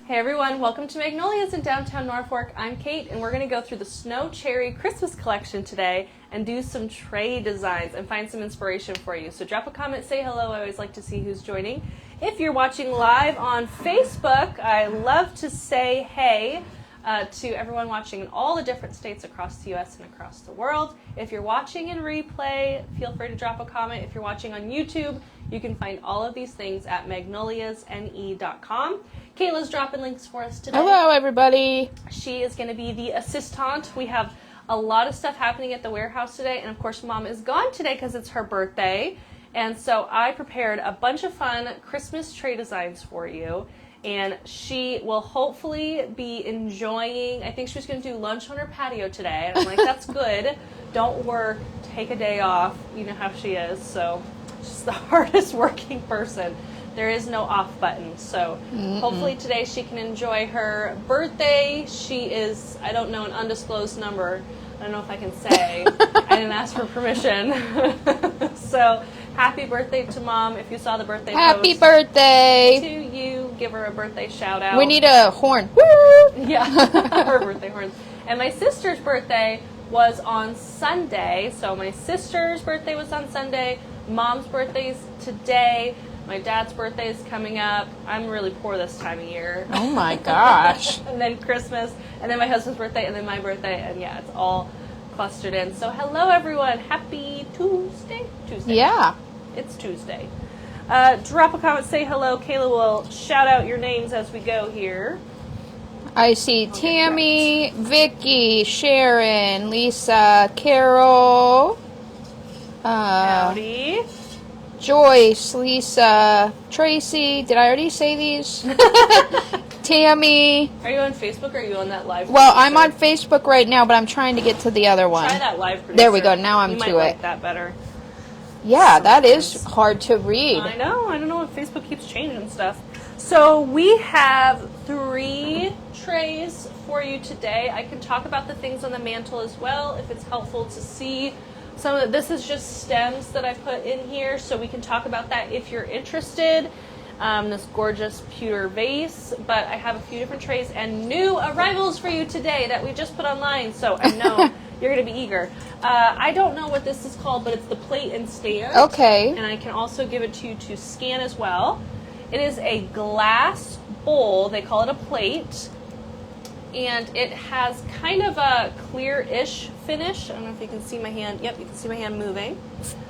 Hey everyone, welcome to Magnolias in downtown Norfolk. I'm Kate, and we're going to go through the Snow Cherry Christmas collection today and do some tray designs and find some inspiration for you. So drop a comment, say hello. I always like to see who's joining. If you're watching live on Facebook, I love to say hey to everyone watching in all the different states across the U.S. and across the world. If you're watching in replay, feel free to drop a comment. If you're watching on YouTube, you can find all of these things at magnoliasne.com. Kayla's dropping links for us today. Hello, everybody. She is going to be the assistant. We have a lot of stuff happening at the warehouse today, and of course, Mom is gone today because it's her birthday. And so I prepared a bunch of fun Christmas tray designs for you, and she will hopefully be enjoying. I think she was going to do lunch on her patio today, and I'm like, that's good. Don't work. Take a day off. You know how she is. So she's the hardest working person. There is no off button, so hopefully today she can enjoy her birthday. She is, I don't know, an undisclosed number. I don't know if I can say. I didn't ask for permission. So happy birthday to Mom. If you saw the birthday Happy post, birthday to you. Give her a birthday shout out. We need a horn. Woo! Yeah, her birthday horns. And my sister's birthday was on Sunday. So my sister's birthday was on Sunday. Mom's birthday's today. My dad's birthday is coming up. I'm really poor this time of year. Oh my gosh. And then Christmas, and then my husband's birthday, and then my birthday, and yeah, it's all clustered in. So hello everyone. Happy Tuesday? Tuesday. Yeah. It's Tuesday. Drop a comment, say hello. Kayla will shout out your names as we go here. I see Tammy, Vicky, Sharon, Lisa, Carol, Howdy. Joyce, Lisa, Tracy. Did I already say these? Tammy. Are you on Facebook or are you on that live? Well, producer? I'm on Facebook right now, but I'm trying to get to the other one. Try that live producer. There we go. Now I'm you to might it. like that better. Yeah, that is hard to read. I know. I don't know if Facebook keeps changing stuff. So we have 3 trays for you today. I can talk about the things on the mantle as well if it's helpful to see. Some of this is just stems that I put in here, so we can talk about that if you're interested. This gorgeous pewter vase, but I have a few different trays and new arrivals for you today that we just put online, so I know you're going to be eager. I don't know what this is called, but it's the plate and stand. Okay. And I can also give it to you to scan as well. It is a glass bowl. They call it a plate. And it has kind of a clear-ish finish. I don't know if you can see my hand. Yep, you can see my hand moving.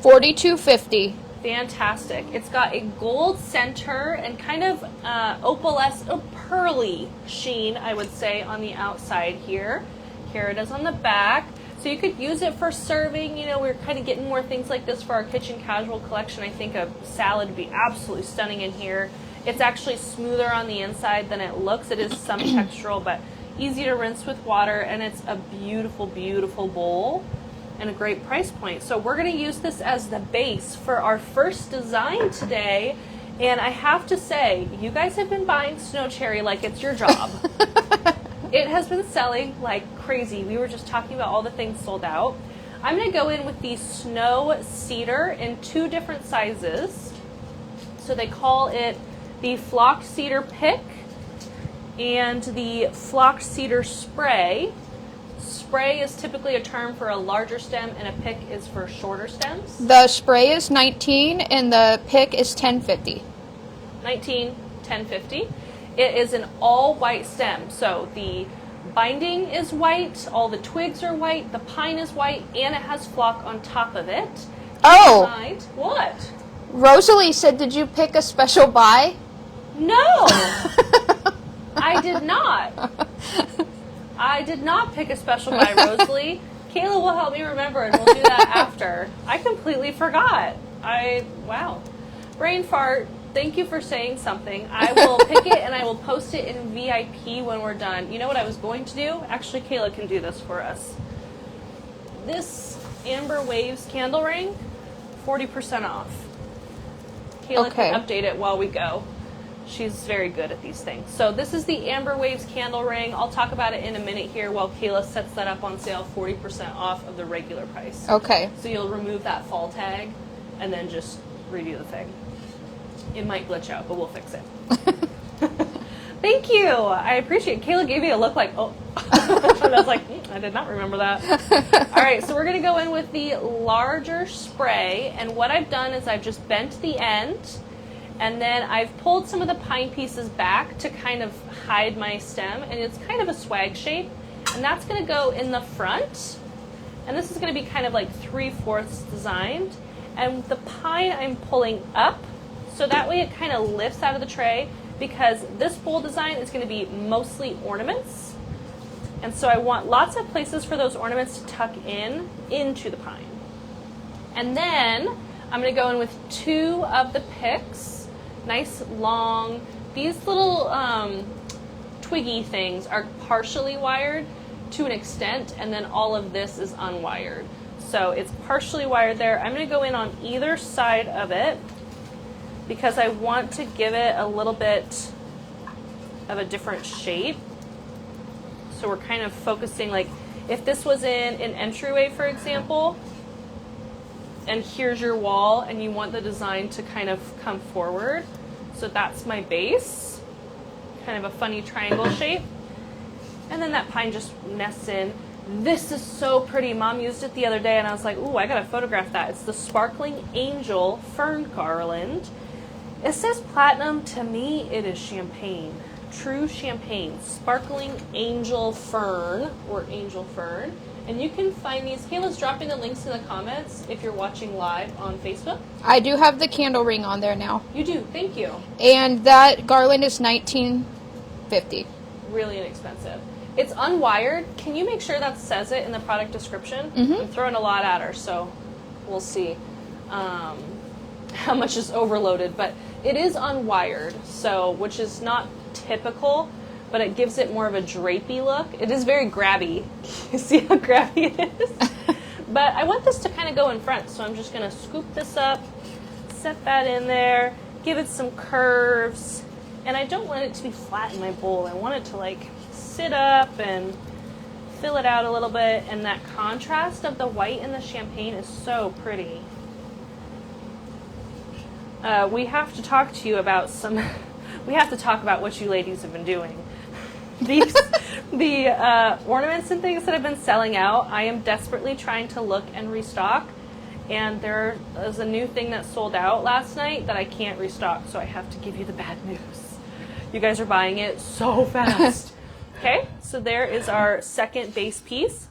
$42.50. Fantastic. It's got a gold center and kind of opalescent, pearly sheen, I would say, on the outside here. Here it is on the back. So you could use it for serving. You know, we're kind of getting more things like this for our kitchen casual collection. I think a salad would be absolutely stunning in here. It's actually smoother on the inside than it looks. It is some textural, but easy to rinse with water, and it's a beautiful, beautiful bowl and a great price point. So we're going to use this as the base for our first design today. And I have to say, you guys have been buying Snow Cherry like it's your job. It has been selling like crazy. We were just talking about all the things sold out. I'm going to go in with the Snow Cedar in 2 different sizes. So they call it the Flock Cedar Pick and the Flock Cedar Spray. Spray is typically a term for a larger stem, and a pick is for shorter stems. The spray is $19 and the pick is $10.50. $19, $10.50. It is an all white stem, so the binding is white, all the twigs are white, the pine is white, and it has flock on top of it. Oh! What? Rosalie said, did you pick a special buy? No! I did not. I did not pick a special buy, Rosalie. Kayla will help me remember, and we'll do that after. I completely forgot. Wow. Brain fart. Thank you for saying something. I will pick it and I will post it in VIP when we're done. You know what I was going to do? Actually, Kayla can do this for us. This Amber Waves candle ring, 40% off. Kayla can update it while we go. She's very good at these things. So this is the Amber Waves candle ring. I'll talk about it in a minute here while Kayla sets that up on sale, 40% off of the regular price. Okay. So you'll remove that fall tag and then just redo the thing. It might glitch out, but we'll fix it. Thank you. I appreciate it. Kayla gave me a look like, oh. And I was like, I did not remember that. All right, so we're going to go in with the larger spray. And what I've done is I've just bent the end. And then I've pulled some of the pine pieces back to kind of hide my stem. And it's kind of a swag shape. And that's going to go in the front. And this is going to be kind of like 3/4 designed. And the pine I'm pulling up. So that way it kind of lifts out of the tray. Because this bowl design is going to be mostly ornaments. And so I want lots of places for those ornaments to tuck in into the pine. And then I'm going to go in with 2 of the picks. Nice long. These little twiggy things are partially wired to an extent, and then all of this is unwired. So it's partially wired there. I'm going to go in on either side of it, because I want to give it a little bit of a different shape. So we're kind of focusing, like if this was in an entryway, for example, and here's your wall and you want the design to kind of come forward. So that's my base, kind of a funny triangle shape. And then that pine just nests in. This is so pretty. Mom used it the other day and I was like, ooh, I gotta photograph that. It's the Sparkling Angel Fern Garland. It says platinum. To me, it is champagne. True champagne. Sparkling Angel Fern, or Angel Fern. And you can find these. Kayla's dropping the links in the comments if you're watching live on Facebook. I do have the candle ring on there now. You do. Thank you. And that garland is $19.50. Really inexpensive. It's unwired. Can you make sure that says it in the product description? Mm-hmm. I'm throwing a lot at her, so we'll see how much is overloaded. But it is unwired, so which is not typical, but it gives it more of a drapey look. It is very grabby. You see how grabby it is? But I want this to kind of go in front, so I'm just going to scoop this up, set that in there, give it some curves. And I don't want it to be flat in my bowl. I want it to like sit up and fill it out a little bit. And that contrast of the white and the champagne is so pretty. We have to talk to you about we have to talk about what you ladies have been doing. The ornaments and things that have been selling out, I am desperately trying to look and restock. And there is a new thing that sold out last night that I can't restock, so I have to give you the bad news. You guys are buying it so fast. Okay, so there is our second base piece.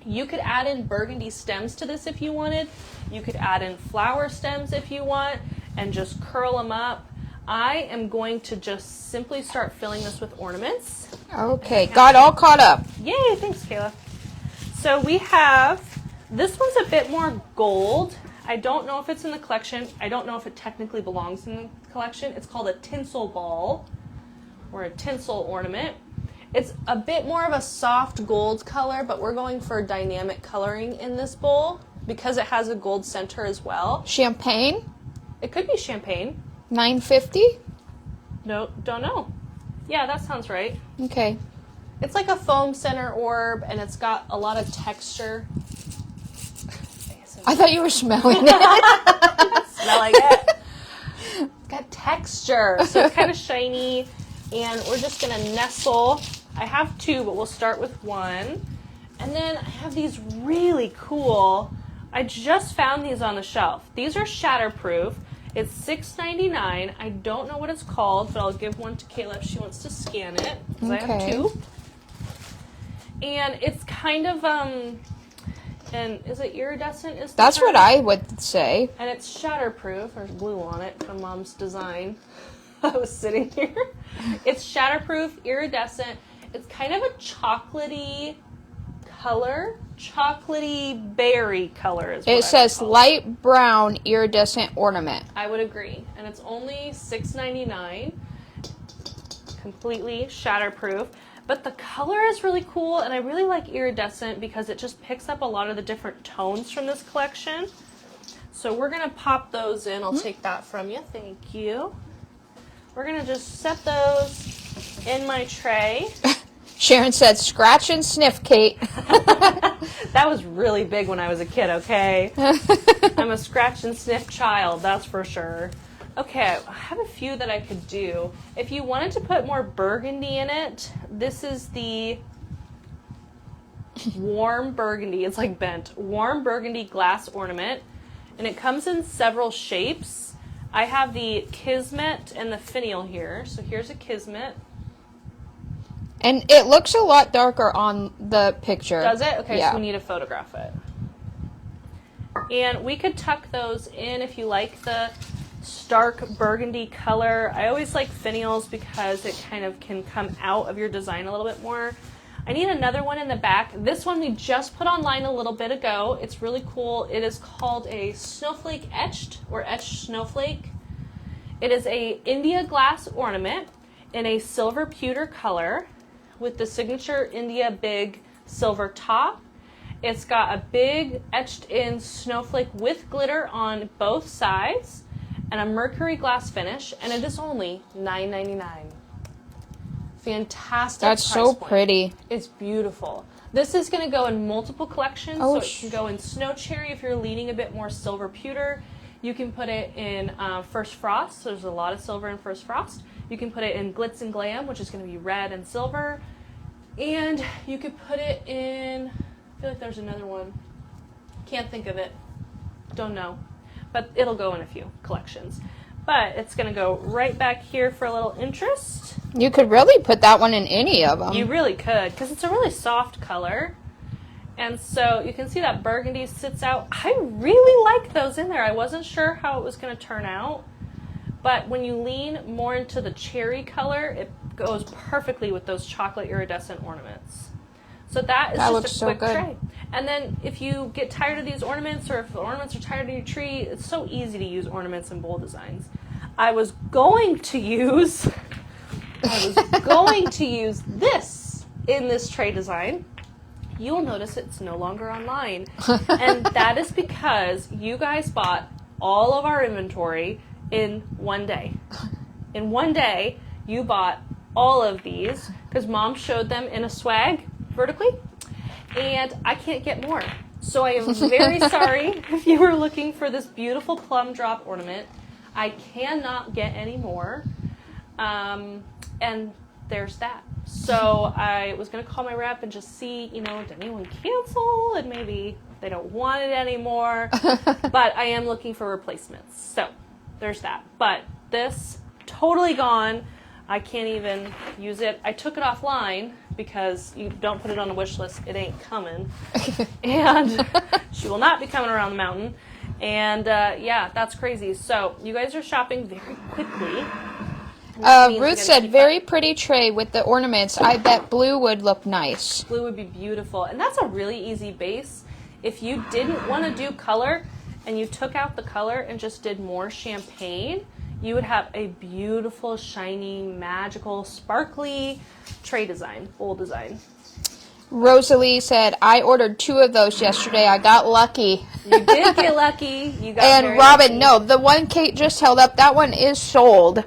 You could add in burgundy stems to this if you wanted. You could add in flower stems if you want and just curl them up. I am going to just simply start filling this with ornaments. Okay, got all caught up. Yay, thanks, Kayla. So we have, this one's a bit more gold. I don't know if it's in the collection. I don't know if it technically belongs in the collection. It's called a tinsel ball or a tinsel ornament. It's a bit more of a soft gold color, but we're going for dynamic coloring in this bowl because it has a gold center as well. Champagne, It could be champagne. $9.50. No, don't know. Yeah, that sounds right. Okay. It's like a foam center orb, and it's got a lot of texture. I thought you were smelling it. Smelling it. It's got texture, so it's kind of shiny. And we're just going to nestle. I have 2, but we'll start with 1. And then I have these really cool. I just found these on the shelf. These are shatterproof. It's $6.99. I don't know what it's called, but I'll give one to Kayla if she wants to scan it. Because I have 2. And it's kind of, and is it iridescent? That's what I would say. And it's shatterproof. There's blue on it from Mom's design. I was sitting here. It's shatterproof, iridescent. It's kind of a chocolatey color. Chocolatey berry color is what It says light brown iridescent ornament. I would agree. And it's only $6.99. Completely shatterproof. But the color is really cool, and I really like iridescent because it just picks up a lot of the different tones from this collection. So we're going to pop those in. I'll take that from you. Thank you. We're going to just set those in my tray. Sharon said, scratch and sniff, Kate. That was really big when I was a kid, okay? I'm a scratch and sniff child, that's for sure. Okay, I have a few that I could do. If you wanted to put more burgundy in it, this is the warm burgundy. It's like bent. Warm burgundy glass ornament. And it comes in several shapes. I have the Kismet and the finial here. So here's a Kismet. And it looks a lot darker on the picture. Does it? Okay, yeah. so we need to photograph it. And we could tuck those in if you like the stark burgundy color. I always like finials because it kind of can come out of your design a little bit more. I need another one in the back. This one we just put online a little bit ago. It's really cool. It is called a snowflake etched or etched snowflake. It is a India glass ornament in a silver pewter color with the signature India big silver top. It's got a big etched in snowflake with glitter on both sides and a mercury glass finish, and it is only $9.99. Fantastic. That's so point. pretty. It's beautiful. This is going to go in multiple collections, so it can go in snow cherry if you're leaning a bit more silver pewter. You can put it in First Frost. So there's a lot of silver in First Frost. You can put it in Glitz and Glam, which is going to be red and silver. And you could put it in, I feel like there's another one. Can't think of it. Don't know. But it'll go in a few collections. But it's going to go right back here for a little interest. You could really put that one in any of them. You really could, because it's a really soft color. And so you can see that burgundy sits out. I really like those in there. I wasn't sure how it was going to turn out. But when you lean more into the cherry color, it goes perfectly with those chocolate iridescent ornaments. So that is just a quick tray. And then if you get tired of these ornaments, or if the ornaments are tired of your tree, it's so easy to use ornaments in bowl designs. I was going to use this in this tray design. You'll notice it's no longer online. And that is because you guys bought all of our inventory in one day. In one day, you bought all of these because Mom showed them in a swag vertically, and I can't get more. So I am very sorry if you were looking for this beautiful plum drop ornament. I cannot get any more. And there's that. So I was going to call my rep and just see, did anyone cancel? And maybe they don't want it anymore. But I am looking for replacements. So there's that. But this, totally gone. I can't even use it. I took it offline because you don't put it on a wish list, it ain't coming. And she will not be coming around the mountain. And yeah, that's crazy. So you guys are shopping very quickly. Ruth said, very pretty tray with the ornaments. I bet blue would look nice. Blue would be beautiful. And that's a really easy base. If you didn't want to do color and you took out the color and just did more champagne, you would have a beautiful, shiny, magical, sparkly tray design, bowl design. Rosalie said, I ordered 2 of those yesterday. I got lucky. You did get lucky. You got and very Robin, lucky. no, the one Kate just held up, that one is sold.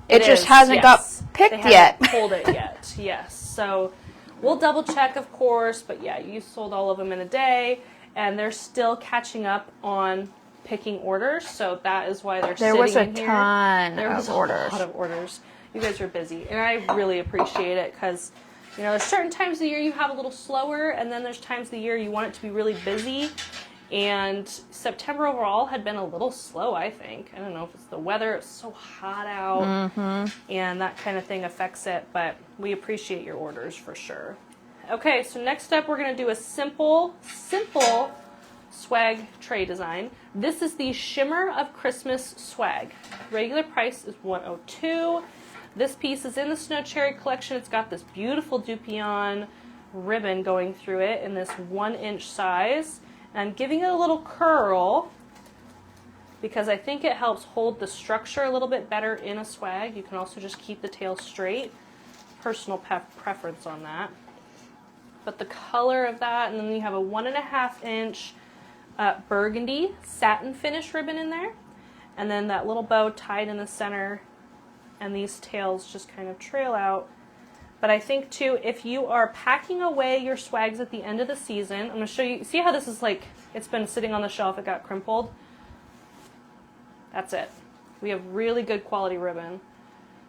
It just hasn't got picked they yet. Haven't pulled it yet. Yes. So we'll double check, of course. But yeah, you sold all of them in a day, and they're still catching up on picking orders. So that is why they're sitting in here. There was a lot of orders. You guys are busy, and I really appreciate it because there's certain times of the year you have a little slower, and then there's times of the year you want it to be really busy. And September overall had been a little slow, I think. I don't know if it's the weather. It's so hot out, and that kind of thing affects it. But we appreciate your orders for sure. Okay, so next up we're going to do a simple swag tray design. This is the Shimmer of Christmas swag. Regular price is $102. This piece is in the Snow Cherry collection. It's got this beautiful Dupion ribbon going through it in this 1-inch size. I'm giving it a little curl because I think it helps hold the structure a little bit better in a swag. You can also just keep the tail straight. Personal preference on that. But the color of that, and then you have a 1.5-inch burgundy satin finish ribbon in there. And then that little bow tied in the center, and these tails just kind of trail out. But I think, too, if you are packing away your swags at the end of the season, I'm going to show you, see how this is like, it's been sitting on the shelf, it got crimpled? That's it. We have really good quality ribbon.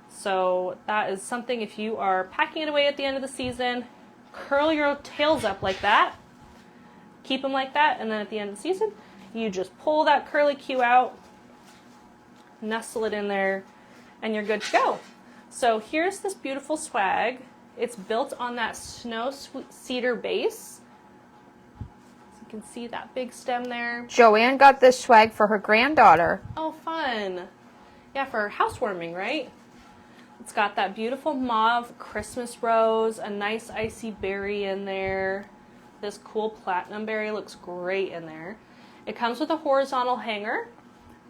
So that is something, if you are packing it away at the end of the season, curl your tails up like that, keep them like that, and then at the end of the season, you just pull that curly Q out, nestle it in there, and you're good to go. So here's this beautiful swag. It's built on that snow cedar base. So you can see that big stem there. Joanne got this swag for her granddaughter. Oh, fun. Yeah, for housewarming, right? It's got that beautiful mauve Christmas rose, a nice icy berry in there. This cool platinum berry looks great in there. It comes with a horizontal hanger,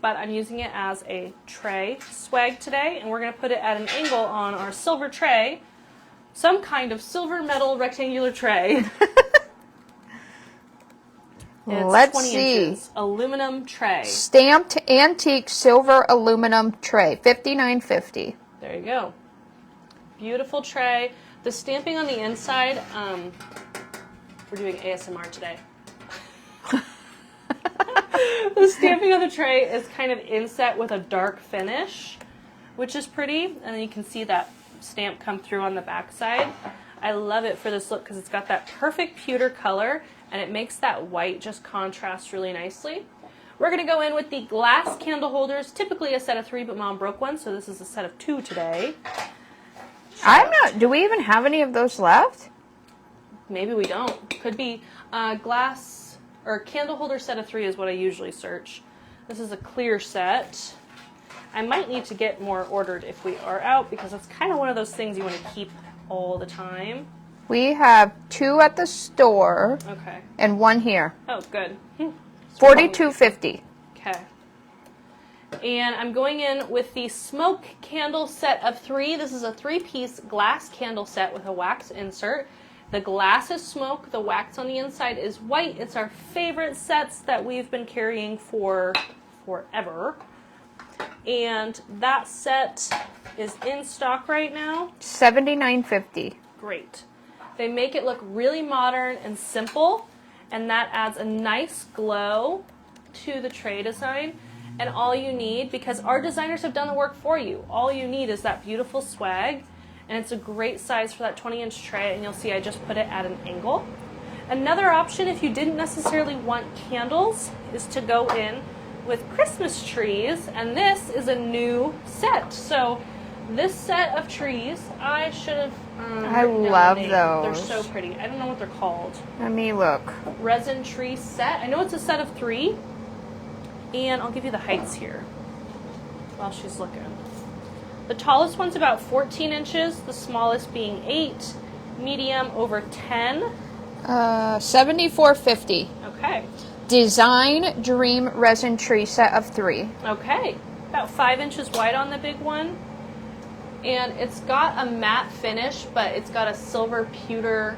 but I'm using it as a tray swag today, and we're going to put it at an angle on our silver tray, some kind of silver metal rectangular tray. It's Let's 20 see. inches, aluminum tray. Stamped antique silver aluminum tray, $59.50. There you go. Beautiful tray. The stamping on the inside, we're doing ASMR today. The stamping on the tray is kind of inset with a dark finish, which is pretty. And then you can see that stamp come through on the back side. I love it for this look because it's got that perfect pewter color and it makes that white just contrast really nicely. We're going to go in with the glass candle holders, typically a set of 3, but Mom broke one, so this is a set of 2 today. Do we even have any of those left? Maybe we don't. Could be glass or candle holder set of 3 is what I usually search. This is a clear set. I might need to get more ordered if we are out because it's kind of one of those things you want to keep all the time. We have 2 at the store. Okay. And 1 here. Oh, good. $42.50. Okay. And I'm going in with the smoke candle set of 3. This is a 3-piece glass candle set with a wax insert. The glass is smoke, the wax on the inside is white. It's our favorite sets that we've been carrying for forever. And that set is in stock right now. $79.50. Great. They make it look really modern and simple, and that adds a nice glow to the tray design. And all you need, because our designers have done the work for you, all you need is that beautiful swag, and it's a great size for that 20-inch tray, and you'll see I just put it at an angle. Another option, if you didn't necessarily want candles, is to go in with Christmas trees, and this is a new set. So this set of trees, I should have I love those. They're so pretty. I don't know what they're called. Let me look. Resin tree set. I know it's a set of 3, and I'll give you the heights here while she's looking. The tallest one's about 14 inches, the smallest being 8, medium over 10. $74.50. Okay. Design Dream Resin Tree set of 3. Okay. About 5 inches wide on the big one. And it's got a matte finish, but it's got a silver pewter.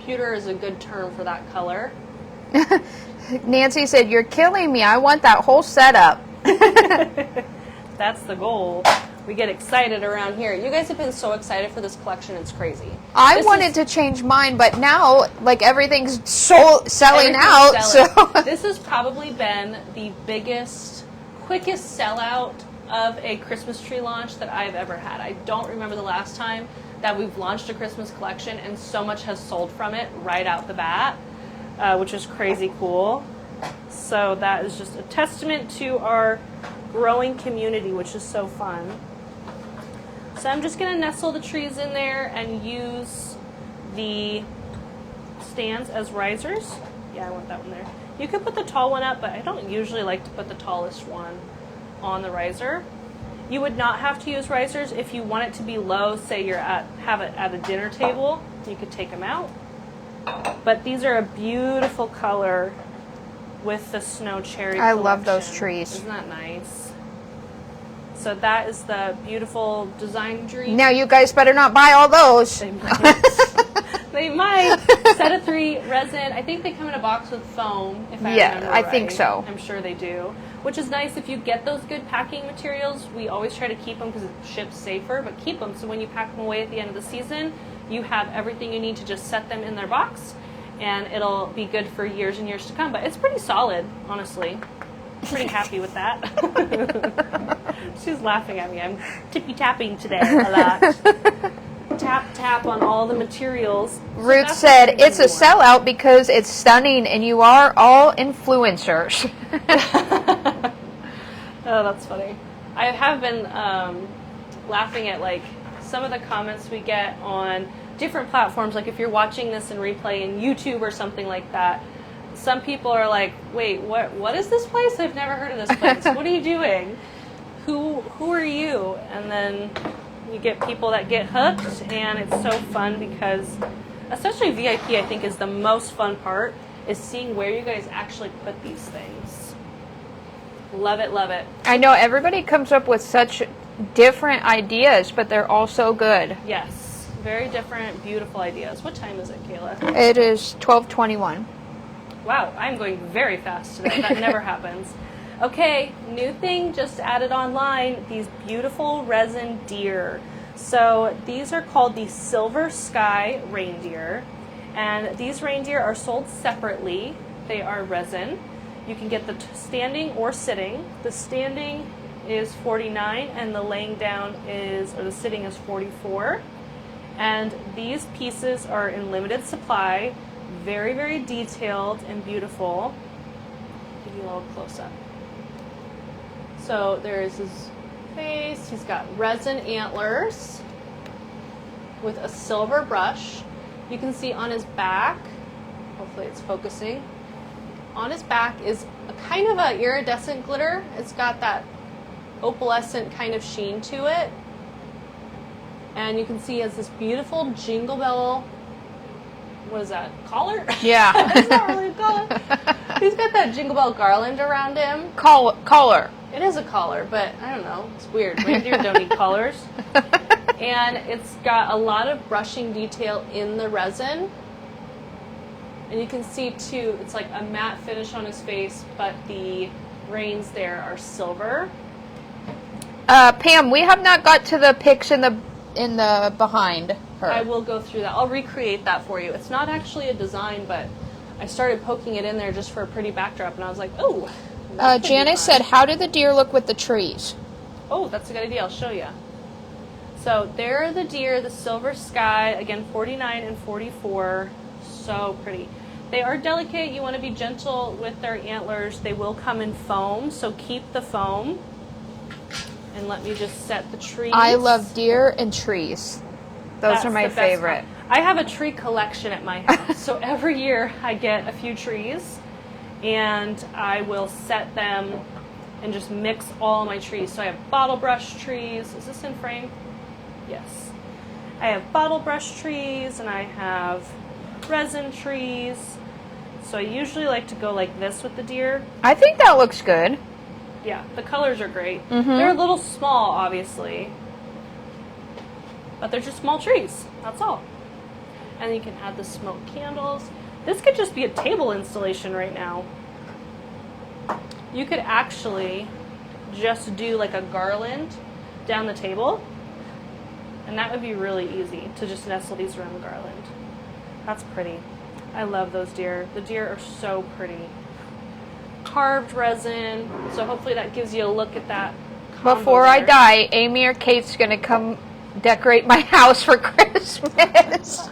Pewter is a good term for that color. Nancy said, "You're killing me. I want that whole setup." That's the goal. We get excited around here. You guys have been so excited for this collection. It's crazy. I wanted to change mine, but now, like, everything's selling out. So this has probably been the biggest, quickest sellout of a Christmas tree launch that I've ever had. I don't remember the last time that we've launched a Christmas collection and so much has sold from it right out the bat, which is crazy cool. So that is just a testament to our growing community, which is so fun. So I'm just going to nestle the trees in there and use the stands as risers. Yeah, I want that one there. You could put the tall one up, but I don't usually like to put the tallest one on the riser. You would not have to use risers if you want it to be low. Say have it at a dinner table, you could take them out. But these are a beautiful color with the snow cherry I love collection. those trees. Isn't that nice? So that is the beautiful Design Dream. now you guys better not buy all those. They might. They might. Set of 3 resin. I think they come in a box with foam, if I remember I right. think so. I'm sure they do. Which is nice if you get those good packing materials. We always try to keep them because it ships safer, but keep them so when you pack them away at the end of the season, you have everything you need to just set them in their box, and it'll be good for years and years to come. But it's pretty solid, honestly. Pretty happy with that. She's laughing at me. I'm tippy-tapping today a lot. Tap, tap on all the materials. Ruth said, it's a sellout because it's stunning and you are all influencers. Oh, that's funny. I have been laughing at like some of the comments we get on different platforms. Like if you're watching this in replay in YouTube or something like that, some people are like, wait, what is this place? I've never heard of this place. What are you doing? Who are you? And then you get people that get hooked, and it's so fun because especially VIP, I think, is the most fun part, is seeing where you guys actually put these things. Love it, love it. I know everybody comes up with such different ideas, but they're all so good. Yes, very different, beautiful ideas. What time is it, Kayla? It is 12:21. Wow, I'm going very fast today. That never happens. Okay, new thing just added online, these beautiful resin deer. So these are called the Silver Sky reindeer, and these reindeer are sold separately. They are resin. You can get the standing or sitting. The standing is $49 and the laying down or the sitting is $44. And these pieces are in limited supply, very, very detailed and beautiful. Give you a little close up. So there's his face. He's got resin antlers with a silver brush. You can see on his back, hopefully it's focusing, on his back is a kind of a iridescent glitter. It's got that opalescent kind of sheen to it. And you can see he has this beautiful Jingle Bell, what is that, collar? Yeah. It's not really a collar. He's got that Jingle Bell garland around him. Collar. It is a collar, but I don't know. It's weird. Reindeer don't need collars. And it's got a lot of brushing detail in the resin. And you can see, too, it's like a matte finish on his face, but the reins there are silver. Pam, we have not got to the pics in the behind her. I will go through that. I'll recreate that for you. It's not actually a design, but I started poking it in there just for a pretty backdrop, and I was like, oh. Janice said, how do the deer look with the trees? Oh, that's a good idea. I'll show you. So there are the deer, the Silver Sky, again, $49 and $44. So pretty. They are delicate. You want to be gentle with their antlers. They will come in foam, so keep the foam. And let me just set the trees. I love deer and trees. Those are my favorite. I have a tree collection at my house. So every year I get a few trees, and I will set them and just mix all my trees. So I have bottle brush trees. Is this in frame? Yes. I have bottle brush trees, and I have resin trees. So I usually like to go like this with the deer. I think that looks good. Yeah, the colors are great. Mm-hmm. They're a little small, obviously, but they're just small trees. That's all. And you can add the smoke candles. This could just be a table installation right now. You could actually just do like a garland down the table, and that would be really easy to just nestle these around the garland. That's pretty. I love those deer. The deer are so pretty. Carved resin, so hopefully that gives you a look at that. Before I die, Amy or Kate's going to come decorate my house for Christmas.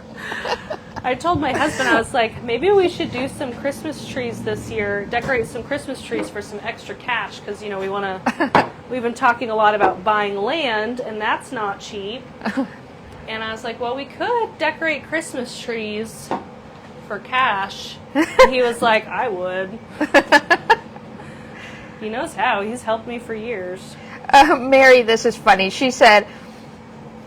I told my husband, I was like, maybe we should do some Christmas trees this year, decorate some Christmas trees for some extra cash, because, you know, we've been talking a lot about buying land, and that's not cheap. And I was like, well, we could decorate Christmas trees for cash. And he was like, I would. He knows how. He's helped me for years. Mary, this is funny. She said,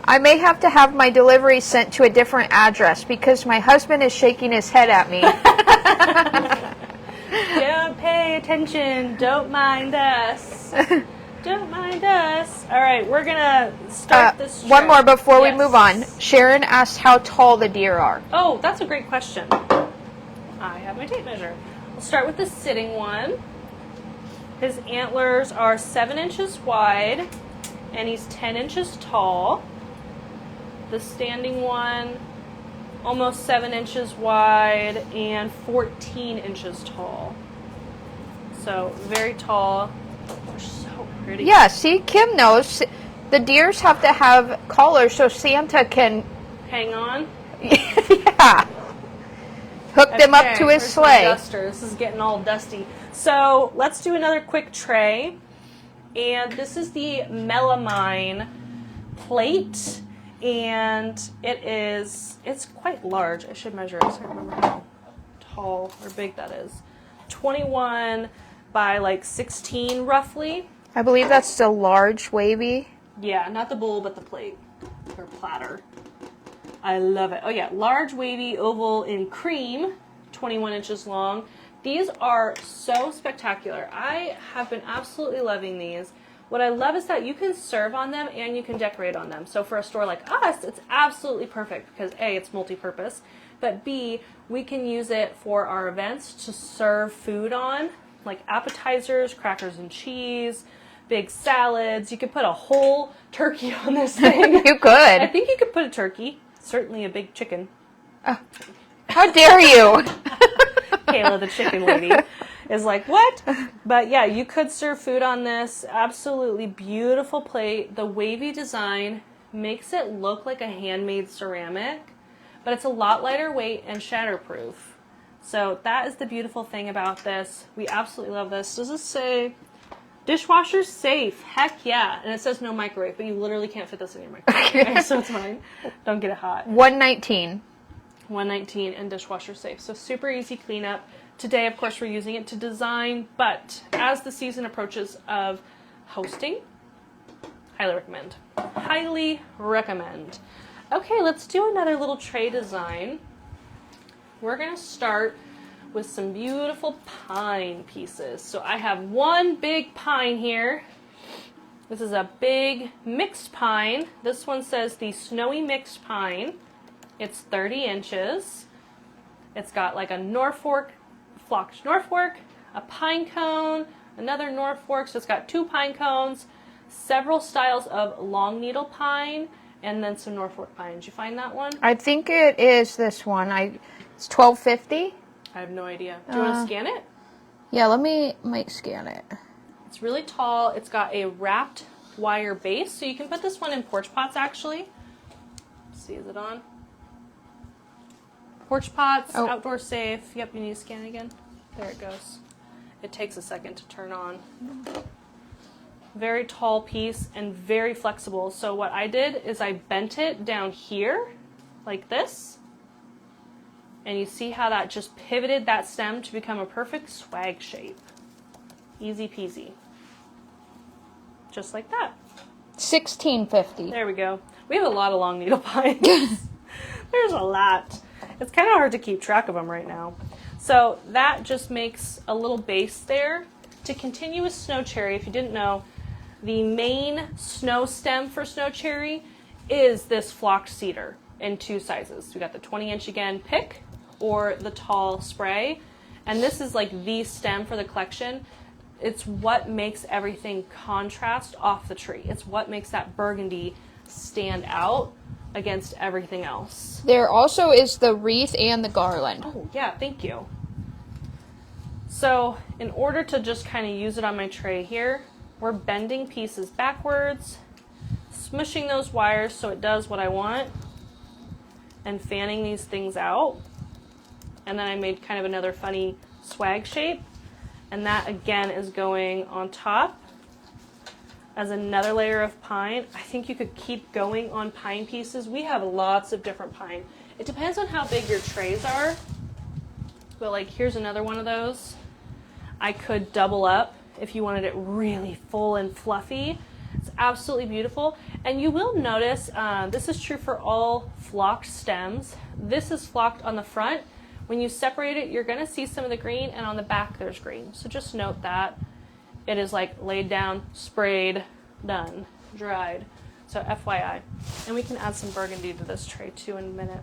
I may have to have my delivery sent to a different address because my husband is shaking his head at me. Don't pay attention. Don't mind us. Don't mind us. All right, we're going to start this trip. One more before we Yes. move on. Sharon asked how tall the deer are. Oh, that's a great question. I have my tape measure. We'll start with the sitting one. His antlers are 7 inches wide, and he's 10 inches tall. The standing one, almost 7 inches wide and 14 inches tall. So very tall. They're so pretty. Yeah, see, Kim knows. The deers have to have collars so Santa can, Hang on. yeah, hook them up to his where's my sleigh. duster? This is getting all dusty. So let's do another quick tray. And this is the melamine plate. And it's quite large. I should measure it. I don't remember how tall or big that is. 21 by like 16 roughly. I believe that's the large wavy. Yeah, not the bowl, but the plate or platter. I love it. Oh yeah, large wavy oval in cream, 21 inches long. These are so spectacular. I have been absolutely loving these. What I love is that you can serve on them and you can decorate on them. So for a store like us, it's absolutely perfect because A, it's multi-purpose, but B, we can use it for our events to serve food on, like appetizers, crackers and cheese, big salads. You could put a whole turkey on this thing. You could. I think you could put a turkey, certainly a big chicken. How dare you? Kayla, the chicken lady, is like, what? But yeah, you could serve food on this. Absolutely beautiful plate. The wavy design makes it look like a handmade ceramic, but it's a lot lighter weight and shatterproof. So that is the beautiful thing about this. We absolutely love this. Does this say dishwasher safe? Heck yeah. And it says no microwave, but you literally can't fit this in your microwave. Okay, so it's fine. Don't get it hot. $119. $119 and dishwasher safe. So super easy cleanup. Today, of course, we're using it to design, but as the season approaches of hosting, highly recommend. Highly recommend. Okay, let's do another little tray design. We're going to start with some beautiful pine pieces. So I have one big pine here. This is a big mixed pine. This one says the Snowy Mixed Pine. It's 30 inches. It's got like a Norfolk, flocked Norfolk, a pine cone, another Norfolk. So it's got 2 pine cones, several styles of long needle pine, and then some Norfolk pine. Did you find that one? I think it is this one. It's $12.50. I have no idea. Do you want to scan it? Yeah, might scan it. It's really tall. It's got a wrapped wire base, so you can put this one in porch pots actually. Let's see, is it on? Porch pots, outdoor safe. Yep, you need to scan it again. There it goes. It takes a second to turn on. Very tall piece and very flexible. So what I did is I bent it down here like this. And you see how that just pivoted that stem to become a perfect swag shape. Easy peasy. Just like that. $16.50. There we go. We have a lot of long needle pines. There's a lot. It's kind of hard to keep track of them right now. So that just makes a little base there. To continue with snow cherry, if you didn't know, the main snow stem for snow cherry is this flocked cedar in 2 sizes. We got the 20-inch again pick or the tall spray. And this is like the stem for the collection. It's what makes everything contrast off the tree. It's what makes that burgundy stand out against everything else. There also is the wreath and the garland. Oh, yeah, thank you. So in order to just kind of use it on my tray here, we're bending pieces backwards, smushing those wires so it does what I want, and fanning these things out. And then I made kind of another funny swag shape. And that again is going on top as another layer of pine. I think you could keep going on pine pieces. We have lots of different pine. It depends on how big your trays are. But like here's another one of those. I could double up if you wanted it really full and fluffy. It's absolutely beautiful. And you will notice, this is true for all flocked stems. This is flocked on the front. When you separate it, you're going to see some of the green, and on the back there's green. So just note that. It is like laid down, sprayed, done, dried. So FYI. And we can add some burgundy to this tray too in a minute.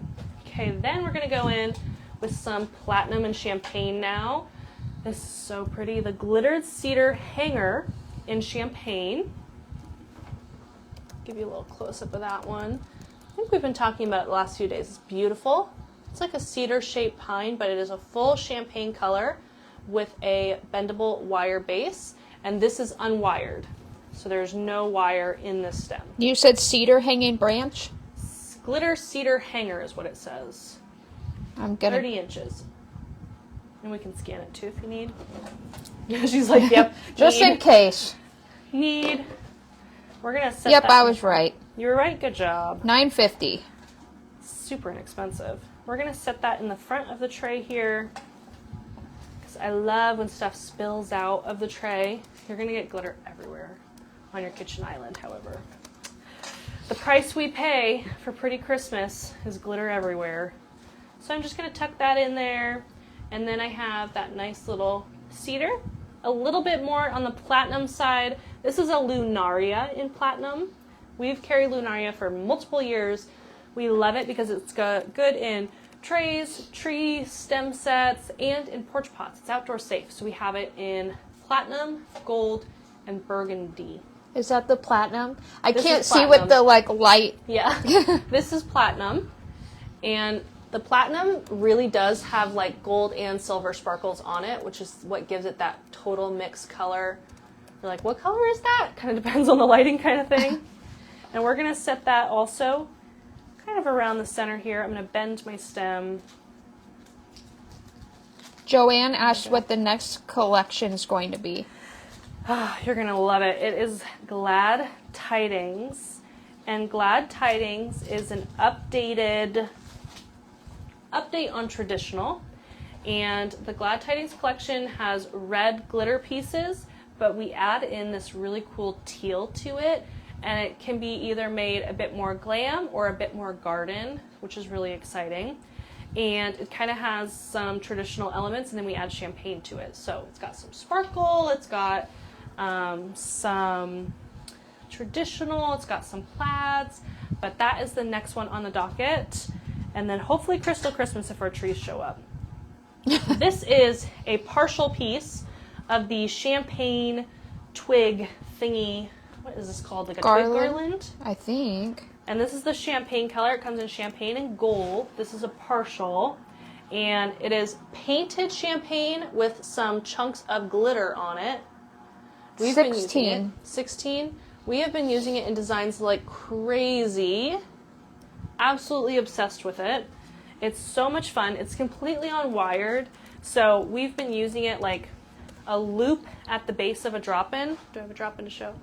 Okay, then we're going to go in with some platinum and champagne now. This is so pretty. The glittered cedar hanger in champagne. Give you a little close-up of that one. I think we've been talking about it the last few days. It's beautiful. It's like a cedar-shaped pine, but it is a full champagne color with a bendable wire base. And this is unwired. So there's no wire in this stem. You said cedar hanging branch? Glitter cedar hanger is what it says. I'm gonna 30 inches. And we can scan it too if you need. She's like, yep. just in case. Need. We're going to set Yep, that. I was right. You were right. Good job. $9.50. Super inexpensive. We're going to set that in the front of the tray here. Because I love when stuff spills out of the tray. You're going to get glitter everywhere on your kitchen island, however. The price we pay for Pretty Christmas is glitter everywhere. So I'm just going to tuck that in there. And then I have that nice little cedar. A little bit more on the platinum side. This is a Lunaria in platinum. We've carried Lunaria for multiple years. We love it because it's good in trays, tree stem sets, and in porch pots. It's outdoor safe. So we have it in platinum, gold, and burgundy. Is that the platinum? I This can't is see with platinum. the light. Yeah. This is platinum. And the platinum really does have gold and silver sparkles on it, which is what gives it that total mixed color. You're like, what color is that? Kind of depends on the lighting kind of thing. And we're going to set that also kind of around the center here. I'm going to bend my stem. Joanne asked what the next collection is going to be. You're going to love it. It is Glad Tidings. And Glad Tidings is an update on traditional. And the Glad Tidings collection has red glitter pieces, but we add in this really cool teal to it. And it can be either made a bit more glam or a bit more garden, which is really exciting. And it kind of has some traditional elements, and then we add champagne to it. So it's got some sparkle, it's got some traditional, it's got some plaids, but that is the next one on the docket. And then hopefully Crystal Christmas if our trees show up. This is a partial piece of the champagne twig thingy. What is this called? Like a twig garland? I think. And this is the champagne color. It comes in champagne and gold. This is a partial. And it is painted champagne with some chunks of glitter on it. We've been using it. 16. We have been using it in designs like crazy. Absolutely obsessed with it. It's so much fun. It's completely unwired. So we've been using it like a loop at the base of a drop-in. Do I have a drop-in to show?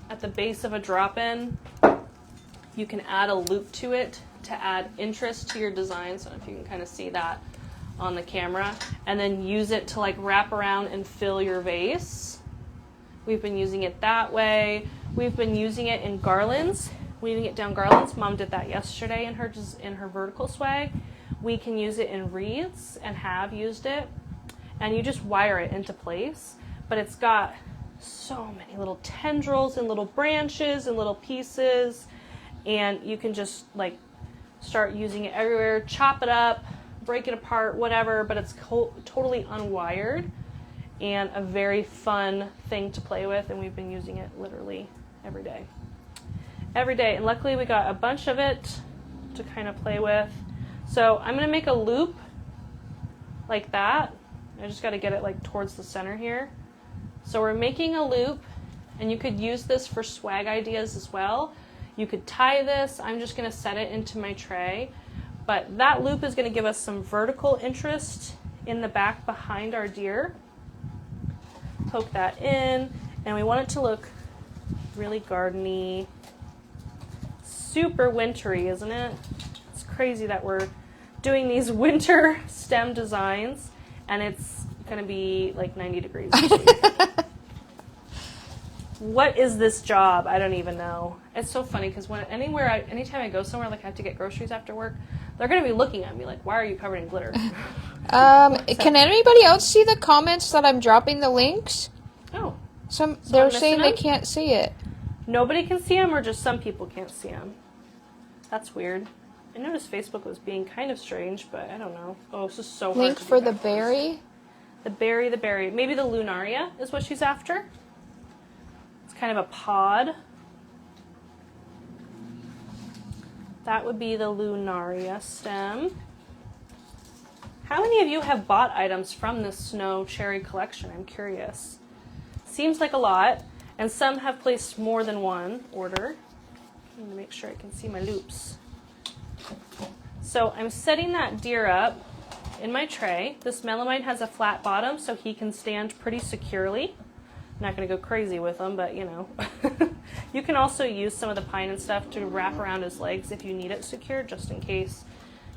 At the base of a drop-in, you can add a loop to it to add interest to your design. So I don't know if you can kind of see that on the camera. And then use it to wrap around and fill your vase. We've been using it that way. We've been using it in garlands. Weaving it down garlands. Mom did that yesterday in her vertical swag. We can use it in wreaths and have used it. And you just wire it into place. But it's got so many little tendrils and little branches and little pieces. And you can just start using it everywhere. Chop it up, break it apart, whatever. But it's totally unwired. And a very fun thing to play with. And we've been using it literally every day. Every day, and luckily we got a bunch of it to kind of play with. So I'm going to make a loop like that. I just got to get it towards the center here. So we're making a loop, and you could use this for swag ideas as well. You could tie this. I'm just going to set it into my tray. But that loop is going to give us some vertical interest in the back behind our deer. Poke that in, and we want it to look really gardeny. Super wintry, isn't it? It's crazy that we're doing these winter stem designs, and it's going to be 90 degrees this week. What is this job? I don't even know. It's so funny because anytime I go somewhere, I have to get groceries after work, they're going to be looking at me why are you covered in glitter? Can anybody else see the comments that I'm dropping the links? Oh. They're saying they can't see it. Nobody can see them, or just some people can't see them? That's weird. I noticed Facebook was being kind of strange, but I don't know. Oh, this is so hard. Link for the berry? The berry. Maybe the Lunaria is what she's after. It's kind of a pod. That would be the Lunaria stem. How many of you have bought items from this Snow Cherry collection? I'm curious. seems like a lot, and some have placed more than one order. I'm going to make sure I can see my loops. So I'm setting that deer up in my tray. This melamine has a flat bottom, so he can stand pretty securely. I'm not going to go crazy with him, but you know. You can also use some of the pine and stuff to wrap around his legs if you need it secure, just in case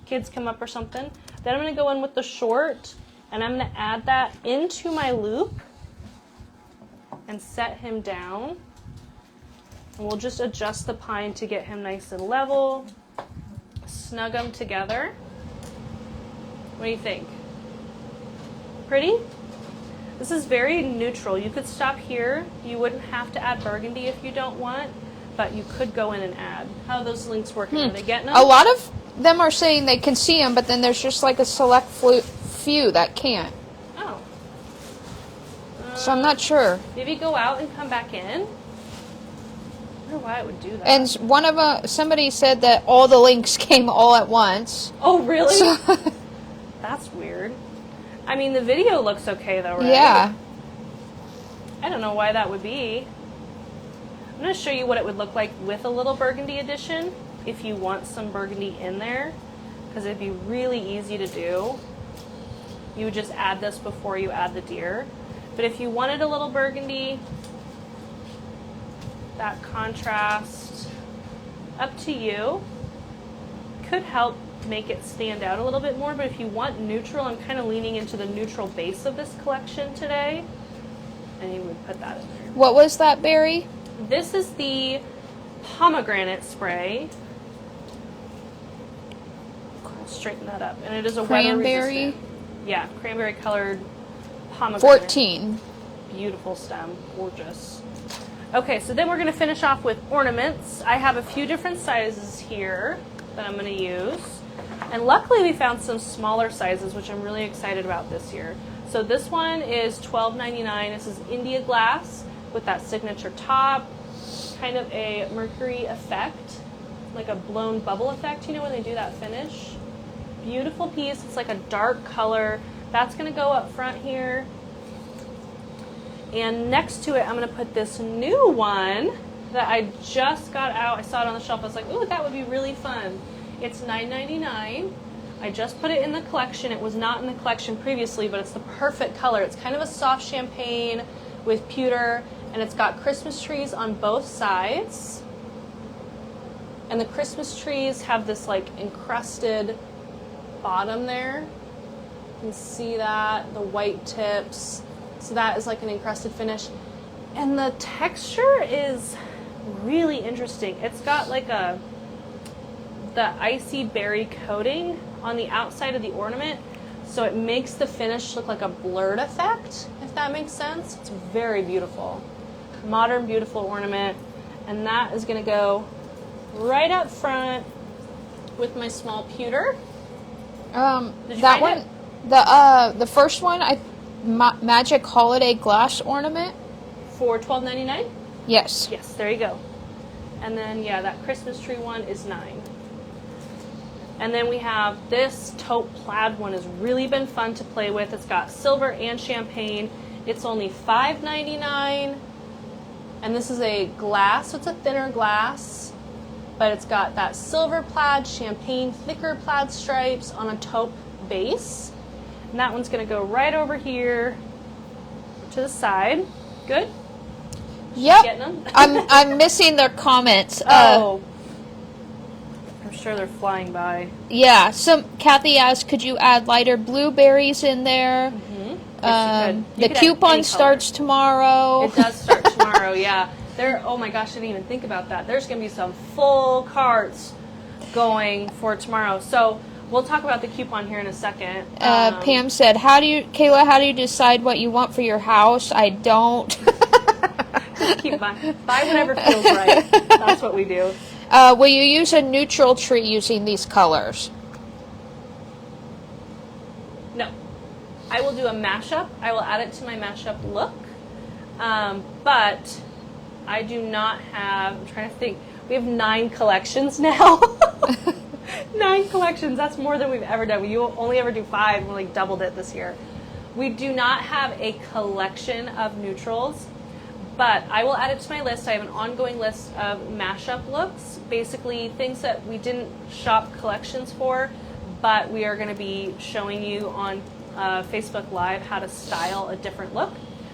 kids come up or something. Then I'm going to go in with the short, and I'm going to add that into my loop and set him down. And we'll just adjust the pine to get him nice and level. Snug them together. What do you think? Pretty? This is very neutral. You could stop here. You wouldn't have to add burgundy if you don't want, but you could go in and add. How are those links working? Are they getting them? A lot of them are saying they can see them, but then there's just like a select few that can't. Oh. So I'm not sure. Maybe go out and come back in. I wonder why it would do that. And one of somebody said that all the links came all at once. Oh, really? So That's weird. I mean, the video looks okay, though, right? yeah. I don't know why that would be. I'm going to show you what it would look like with a little burgundy addition, if you want some burgundy in there, because it'd be really easy to do. You would just add this before you add the deer. But if you wanted a little burgundy, that contrast, up to you, could help make it stand out a little bit more. But if you want neutral, I'm kind of leaning into the neutral base of this collection today, and you would put that in there. What was that berry? This is the pomegranate spray. I'll straighten that up, and it is a Cranberry? weather resistant. Yeah, cranberry colored pomegranate. 14. Beautiful stem, gorgeous. Okay, so then we're going to finish off with ornaments. I have a few different sizes here that I'm going to use. And luckily we found some smaller sizes, which I'm really excited about this year. So this one is $12.99. This is India glass with that signature top, kind of a mercury effect, like a blown bubble effect, you know, when they do that finish. Beautiful piece. It's like a dark color. That's going to go up front here. And next to it, I'm going to put this new one that I just got out. I saw it on the shelf. I was like, ooh, that would be really fun. It's $9.99. I just put it in the collection. It was not in the collection previously, but it's the perfect color. It's kind of a soft champagne with pewter, and it's got Christmas trees on both sides. And the Christmas trees have this like encrusted bottom there. You can see that, the white tips. So that is like an encrusted finish. And the texture is really interesting. It's got like the icy berry coating on the outside of the ornament, so it makes the finish look like a blurred effect, if that makes sense. It's very beautiful. Modern, beautiful ornament. And that is going to go right up front with my small pewter. That find one, it? the first one, Magic Holiday Glass Ornament. For $12.99? Yes. Yes, there you go. And then, yeah, that Christmas tree one is $9. And then we have this taupe plaid one has really been fun to play with. It's got silver and champagne. It's only $5.99. And this is a glass, so it's a thinner glass. But it's got that silver plaid, champagne, thicker plaid stripes on a taupe base. And that one's going to go right over here to the side. Good? Yep. Getting them? I'm missing their comments. Oh. I'm sure they're flying by. Yeah. Kathy asked, could you add lighter blueberries in there? Mm-hmm. Yes, you could. The coupon starts tomorrow. It does start tomorrow, yeah. Oh my gosh, I didn't even think about that. There's going to be some full carts going for tomorrow. So we'll talk about the coupon here in a second. Pam said, Kayla, how do you decide what you want for your house? I don't. Just keep buying. Buy whatever feels right. That's what we do. Will you use a neutral tree using these colors? No. I will do a mashup. I will add it to my mashup look. But I do not have, I'm trying to think, we have 9 collections now. 9 collections. That's more than we've ever done. We only ever do 5. We like doubled it this year. We do not have a collection of neutrals. But I will add it to my list. I have an ongoing list of mashup looks, basically things that we didn't shop collections for, but we are going to be showing you on Facebook Live how to style a different look.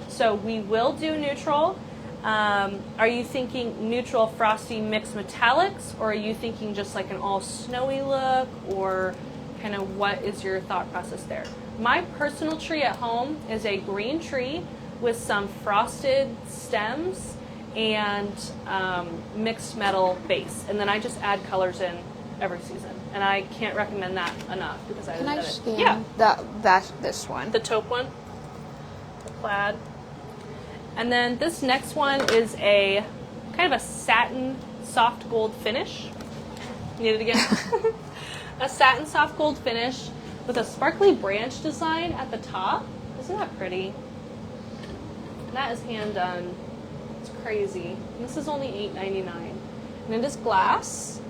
So we will do neutral. Are you thinking neutral frosty mixed metallics, or are you thinking just like an all snowy look, or kind of what is your thought process there? My personal tree at home is a green tree with some frosted stems and mixed metal base, and then I just add colors in every season, and I can't recommend that enough because I Can I love it. scan Yeah, this one? the taupe one, the plaid, and then this next one is a kind of a satin soft gold finish. Need it again? A satin soft gold finish with a sparkly branch design at the top. Isn't that pretty? That is hand done. It's crazy. And this is only $8.99. And it is glass.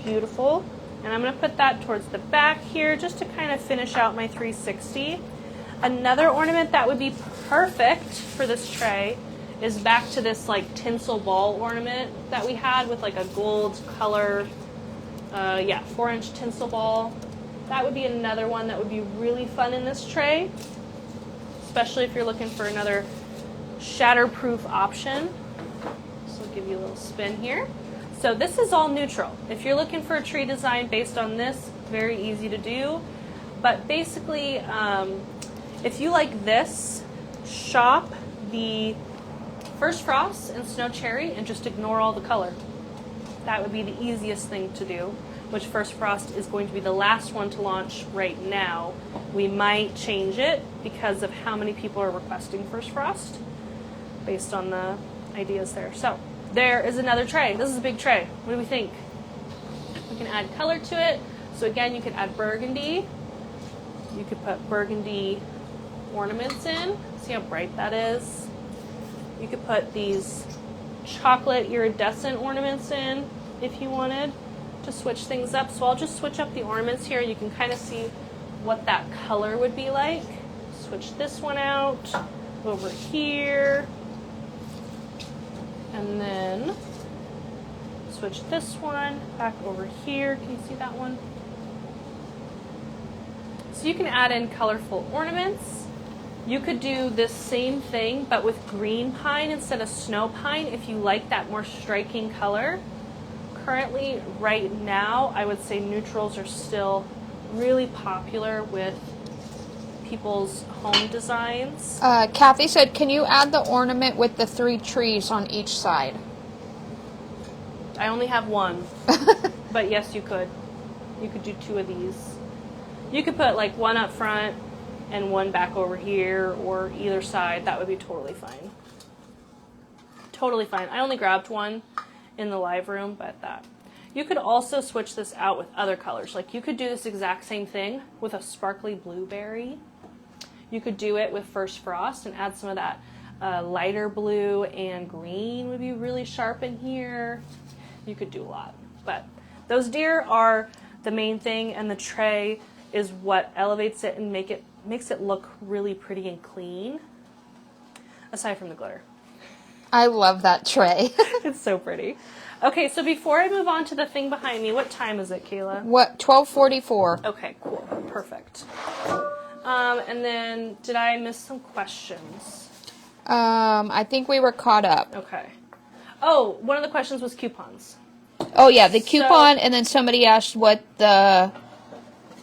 Beautiful. And I'm going to put that towards the back here just to kind of finish out my 360. Another ornament that would be perfect for this tray is back to this like tinsel ball ornament that we had with like a gold color, 4-inch tinsel ball. That would be another one that would be really fun in this tray, especially if you're looking for another shatterproof option. So I'll give you a little spin here. So this is all neutral. If you're looking for a tree design based on this, very easy to do. But basically, if you like this, shop the First Frost and Snow Cherry and just ignore all the color. That would be the easiest thing to do, which First Frost is going to be the last one to launch right now. We might change it because of how many people are requesting First Frost based on the ideas there. So there is another tray. This is a big tray. What do we think? We can add color to it. So again, you could add burgundy. You could put burgundy ornaments in. See how bright that is? You could put these chocolate iridescent ornaments in if you wanted to switch things up. So I'll just switch up the ornaments here. You can kind of see what that color would be like. Switch this one out over here. And then switch this one back over here. Can you see that one? So you can add in colorful ornaments. You could do this same thing, but with green pine instead of snow pine if you like that more striking color. Currently, right now, I would say neutrals are still really popular with people's home designs. Kathy said, can you add the ornament with the 3 trees on each side? I only have one, but yes, you could. You could do 2 of these. You could put like one up front and one back over here or either side. That would be totally fine. Totally fine. I only grabbed one in the live room, but that. You could also switch this out with other colors. Like you could do this exact same thing with a sparkly blueberry. You could do it with First Frost and add some of that lighter blue, and green would be really sharp in here. You could do a lot. But those deer are the main thing, and the tray is what elevates it and makes it look really pretty and clean, aside from the glitter. I love that tray. It's so pretty. Okay, so before I move on to the thing behind me, what time is it, Kayla? What, 12:44? Okay, cool. Perfect. And then, did I miss some questions? I think we were caught up. Okay. Oh, one of the questions was coupons. Oh, yeah, the coupon, and then somebody asked what the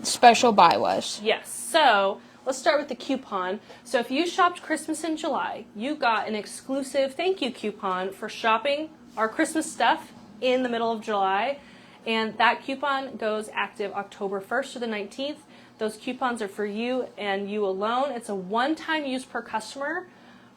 special buy was. Yes, so let's start with the coupon. So if you shopped Christmas in July, you got an exclusive thank you coupon for shopping our Christmas stuff in the middle of July. And that coupon goes active October 1st to the 19th. Those coupons are for you and you alone. It's a one-time use per customer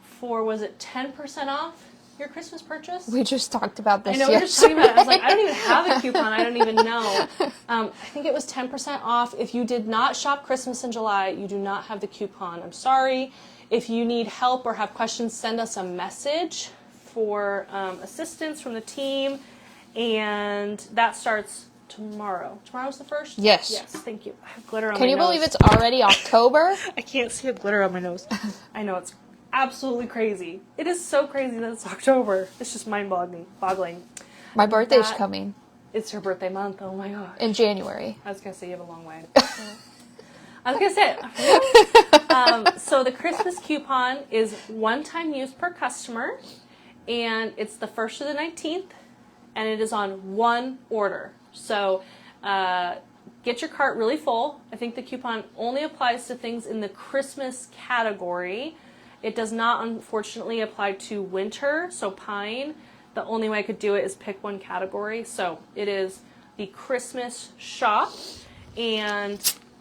for, was it 10% off your Christmas purchase? We just talked about this I know, we were just talking about it. I was like, I don't even have a coupon. I don't even know. I think it was 10% off. If you did not shop Christmas in July, you do not have the coupon. I'm sorry. If you need help or have questions, send us a message for assistance from the team. And that starts tomorrow. Tomorrow's the 1st? Yes. Yes, thank you. I have glitter on my Can nose. you believe it's already October? I can't see a glitter on my nose. I know, it's absolutely crazy. It is so crazy that it's October. It's just mind-boggling. My birthday's That- coming It's your birthday month. Oh my gosh. in January. I was going to say you have a long way. I was going to say, really? So the Christmas coupon is one-time use per customer, and it's the 1st to the 19th, and it is on one order. So get your cart really full. I think the coupon only applies to things in the Christmas category. It does not, unfortunately, apply to winter, so pine. The only way I could do it is pick one category. So it is the Christmas shop, and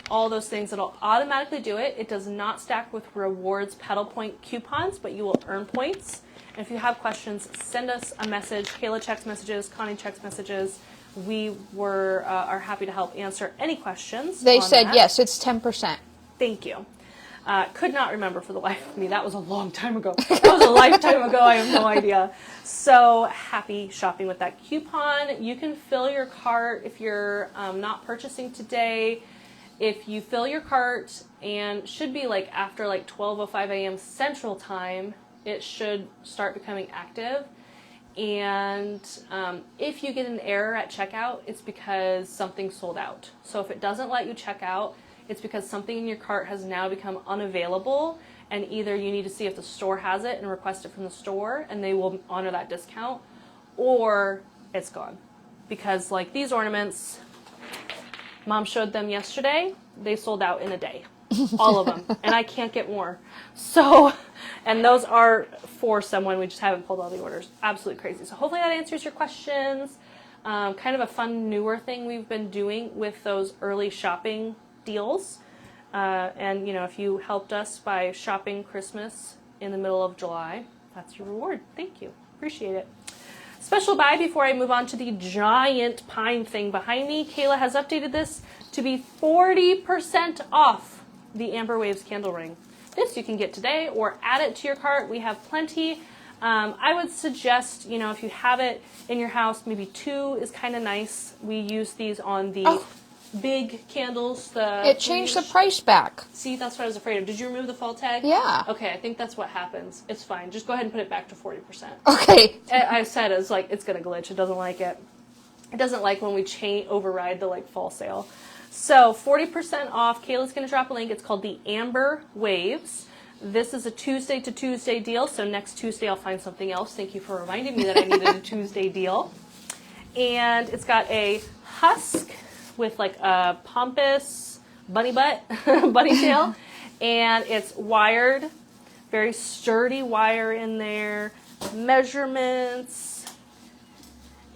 all those things, it'll automatically do it. It does not stack with rewards pedal point coupons, but you will earn points. And if you have questions, send us a message. Kayla checks messages, Connie checks messages. We are happy to help answer any questions. They on said that. yes, it's 10%. Thank you. Could not remember for the life of me. That was a long time ago. That was a lifetime ago. I have no idea. So happy shopping with that coupon. You can fill your cart if you're not purchasing today. If you fill your cart, and should be like after like 12:05 a.m. Central Time, it should start becoming active. And if you get an error at checkout, it's because something sold out. So if it doesn't let you check out, it's because something in your cart has now become unavailable, and either you need to see if the store has it and request it from the store, and they will honor that discount, or it's gone. Because like these ornaments, Mom showed them yesterday, they sold out in a day. All of them. And I can't get more. So, and those are for someone, we just haven't pulled all the orders. Absolutely crazy. So hopefully that answers your questions. Kind of a fun newer thing we've been doing with those early shopping deals. And, you know, if you helped us by shopping Christmas in the middle of July, that's your reward. Thank you. Appreciate it. Special buy before I move on to the giant pine thing behind me. Kayla has updated this to be 40% off the Amber Waves candle ring. This you can get today or add it to your cart. We have plenty. I would suggest, you know, if you have it in your house, maybe 2 is kind of nice. We use these on the big candles. It changed the price back. See, that's what I was afraid of. Did you remove the fall tag? Yeah. Okay, I think that's what happens. It's fine. Just go ahead and put it back to 40%. Okay. I said it's like it's gonna glitch. It doesn't like it. It doesn't like when we override the like fall sale. So 40% off. Kayla's gonna drop a link. It's called the Amber Waves. This is a Tuesday to Tuesday deal. So next Tuesday I'll find something else. Thank you for reminding me that I needed a Tuesday deal. And it's got a husk with like a pompous bunny butt, bunny tail, and it's wired, very sturdy wire in there. Measurements.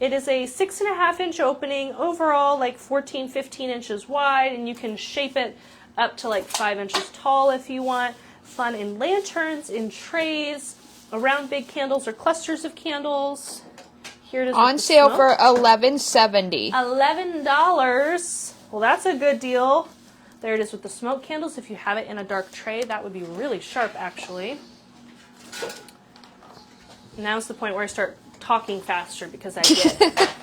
It is a 6.5-inch opening, overall like 14, 15 inches wide, and you can shape it up to like 5 inches tall if you want. Fun in lanterns, in trays, around big candles or clusters of candles. Here it is On with the sale smoke. for $11.70. $11. Well, that's a good deal. There it is with the smoke candles. If you have it in a dark tray, that would be really sharp, actually. Now's the point where I start talking faster because I get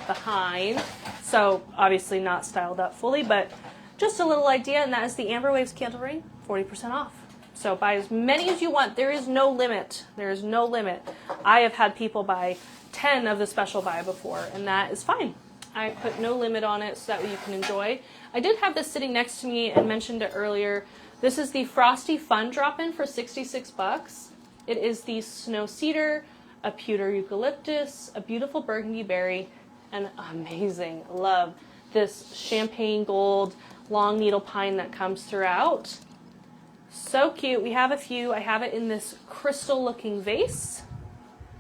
behind. So, obviously not styled up fully, but just a little idea, and that is the Amber Waves candle ring, 40% off. So buy as many as you want. There is no limit. There is no limit. I have had people buy 10 of the special buy before, and that is fine. I put no limit on it so that way you can enjoy. I did have this sitting next to me and mentioned it earlier. This is the Frosty Fun Drop-In for $66. It is the snow cedar, a pewter eucalyptus, a beautiful burgundy berry, and amazing. Love this champagne gold long needle pine that comes throughout. So cute. We have a few. I have it in this crystal looking vase.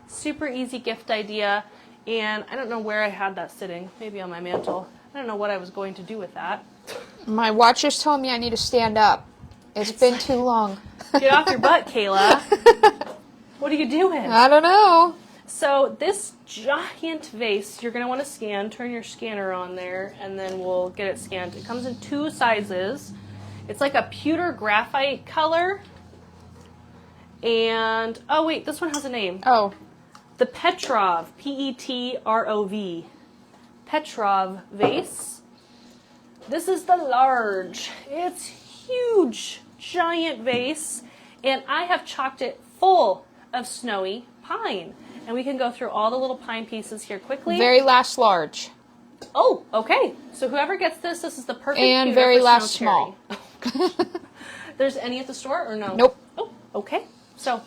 Super easy gift idea. And I don't know where I had that sitting. Maybe on my mantle. I don't know what I was going to do with that. My watch is telling me I need to stand up. It's been too long. Get off your butt, Kayla. What are you doing? I don't know. So this giant vase, you're going to want to scan. Turn your scanner on there, and then we'll get it scanned. It comes in 2 sizes. It's like a pewter graphite color. And, oh wait, this one has a name. Oh. The Petrov, P-E-T-R-O-V. Petrov vase. This is the large. It's huge, giant vase. And I have chalked it full of snowy pine. And we can go through all the little pine pieces here quickly. Very last large. Oh, okay. So whoever gets this is the perfect And pewter very for last snow small. cherry. There's any at the store or no? Nope. Oh, okay. So,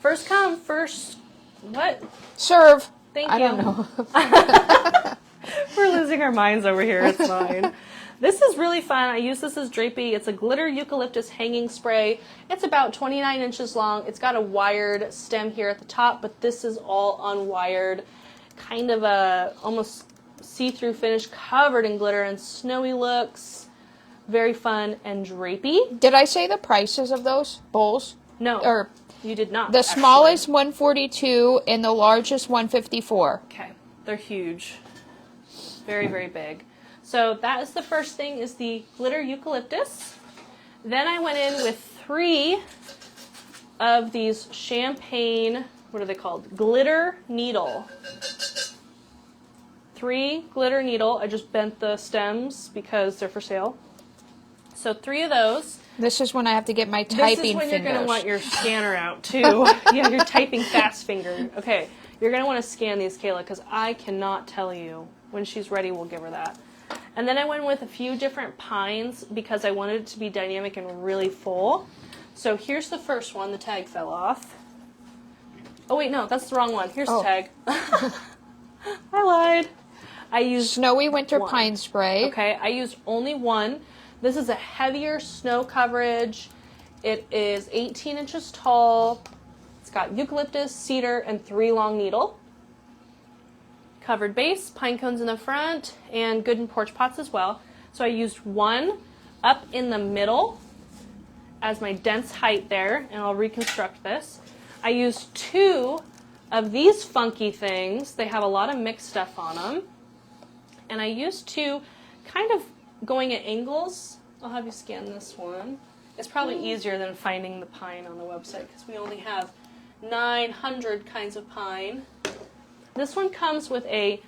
first come, first what? Serve. Thank I you. don't know. We're losing our minds over here. It's fine. This is really fun. I use this as drapey. It's a glitter eucalyptus hanging spray. It's about 29 inches long. It's got a wired stem here at the top, but this is all unwired. Kind of a almost see-through finish, covered in glitter and snowy looks. Very fun and drapey. Did I say the prices of those bowls? No, Or you did not. the actually. smallest 142 and the largest 154. Okay, they're huge. Very, very big. So that is the first thing, is the glitter eucalyptus. Then I went in with 3 of these champagne, what are they called? Glitter needle. 3 glitter needle. I just bent the stems because they're for sale. So 3 of those. This is when I have to get my This typing is when fingers. you're going to want your scanner out, too. Yeah, you're typing fast finger. Okay, you're going to want to scan these, Kayla, because I cannot tell you. When she's ready, we'll give her that. And then I went with a few different pines because I wanted it to be dynamic and really full. So here's the first one. The tag fell off. Oh, wait, no, that's the wrong one. Here's the tag. I lied. I used Snowy winter 1. pine spray. Okay, I used only 1. This is a heavier snow coverage. It is 18 inches tall. It's got eucalyptus, cedar, and 3 long needle. Covered base, pine cones in the front, and good in porch pots as well. So I used 1 up in the middle as my dense height there, and I'll reconstruct this. I used 2 of these funky things. They have a lot of mixed stuff on them. And I used 2 kind of going at angles. I'll have you scan this one. It's probably easier than finding the pine on the website because we only have 900 kinds of pine. This one comes with a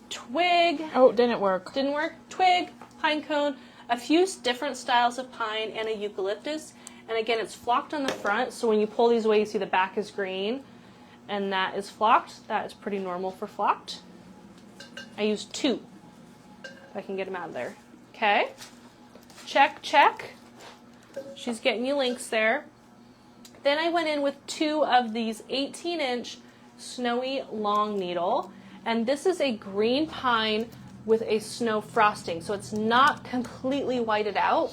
twig. Oh, it didn't work. Didn't work. Twig, pine cone, a few different styles of pine, and a eucalyptus. And again, it's flocked on the front, so when you pull these away, you see the back is green. And that is flocked. That is pretty normal for flocked. I used 2. If I can get them out of there. Okay. Check, check. She's getting you links there. Then I went in with 2 of these 18-inch snowy long needle. And this is a green pine with a snow frosting. So it's not completely whited out.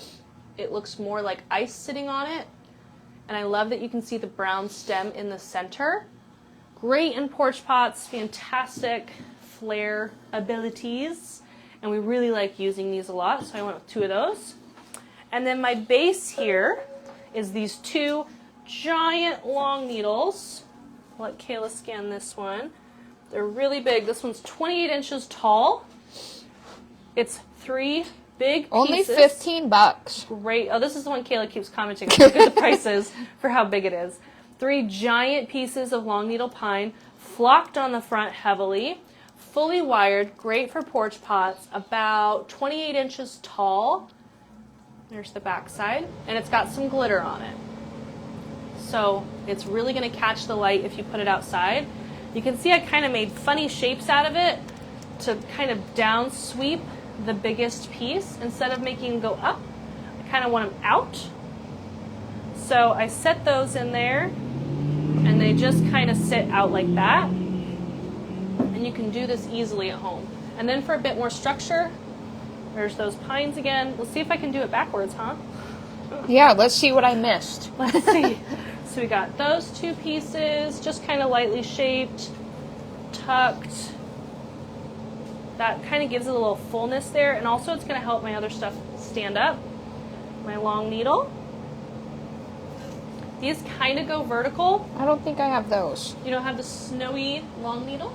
It looks more like ice sitting on it. And I love that you can see the brown stem in the center. Great in porch pots, fantastic flare abilities. And we really like using these a lot, so I went with 2 of those. And then my base here is these 2 giant long needles. I'll let Kayla scan this one. They're really big. This one's 28 inches tall. It's 3 big pieces. Only $15. Great. Oh, this is the one Kayla keeps commenting on. Look at the prices for how big it is. 3 giant pieces of long needle pine, flocked on the front heavily, fully wired, great for porch pots, about 28 inches tall. There's the back side. And it's got some glitter on it. So it's really going to catch the light if you put it outside. You can see I kind of made funny shapes out of it to kind of down sweep the biggest piece. Instead of making them go up, I kind of want them out. So I set those in there, and they just kind of sit out like that. And you can do this easily at home. And then for a bit more structure, there's those pines again. Let's see if I can do it backwards, huh? Yeah, let's see what I missed. Let's see. So we got those 2 pieces, just kind of lightly shaped, tucked. That kind of gives it a little fullness there, and also it's going to help my other stuff stand up. My long needle. These kind of go vertical. I don't think I have those. You don't have the snowy long needle?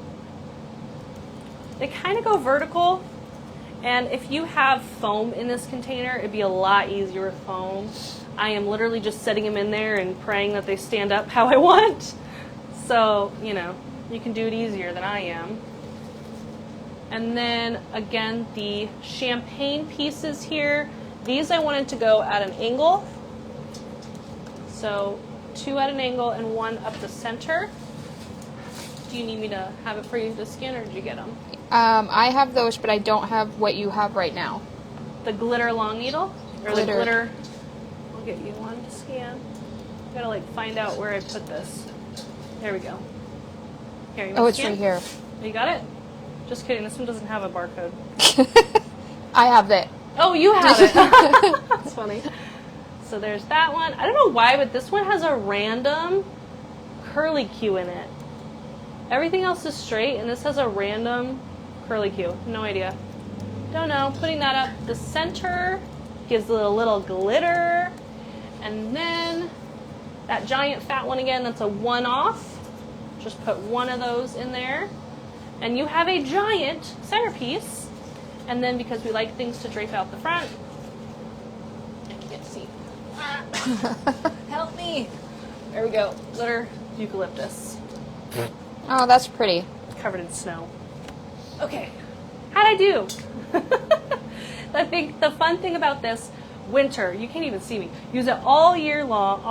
They kind of go vertical, and if you have foam in this container, it'd be a lot easier with foam. I am literally just setting them in there and praying that they stand up how I want. So, you know, you can do it easier than I am. And then, again, the champagne pieces here. These I wanted to go at an angle. So 2 at an angle and 1 up the center. Do you need me to have it for you to scan, or did you get them? I have those, but I don't have what you have right now. The glitter long needle? Or Glitter. the glitter? I'll get you one to scan. Gotta like find out where I put this. There we go. Here, you want Oh, to it's scan? right here. You got it? Just kidding, this one doesn't have a barcode. I have it. Oh, you have it. That's funny. So there's that one. I don't know why, but this one has a random curly Q in it. Everything else is straight, and this has a random curly Q. No idea. Don't know. Putting that up the center gives it a little glitter. And then that giant fat one again, that's a one-off. Just put one of those in there. And you have a giant centerpiece. And then because we like things to drape out the front, I can't see. Help me. There we go. Glitter eucalyptus. Oh, that's pretty. Covered in snow. Okay. How'd I do? I think the fun thing about this, winter, you can't even see me. Use it all year long,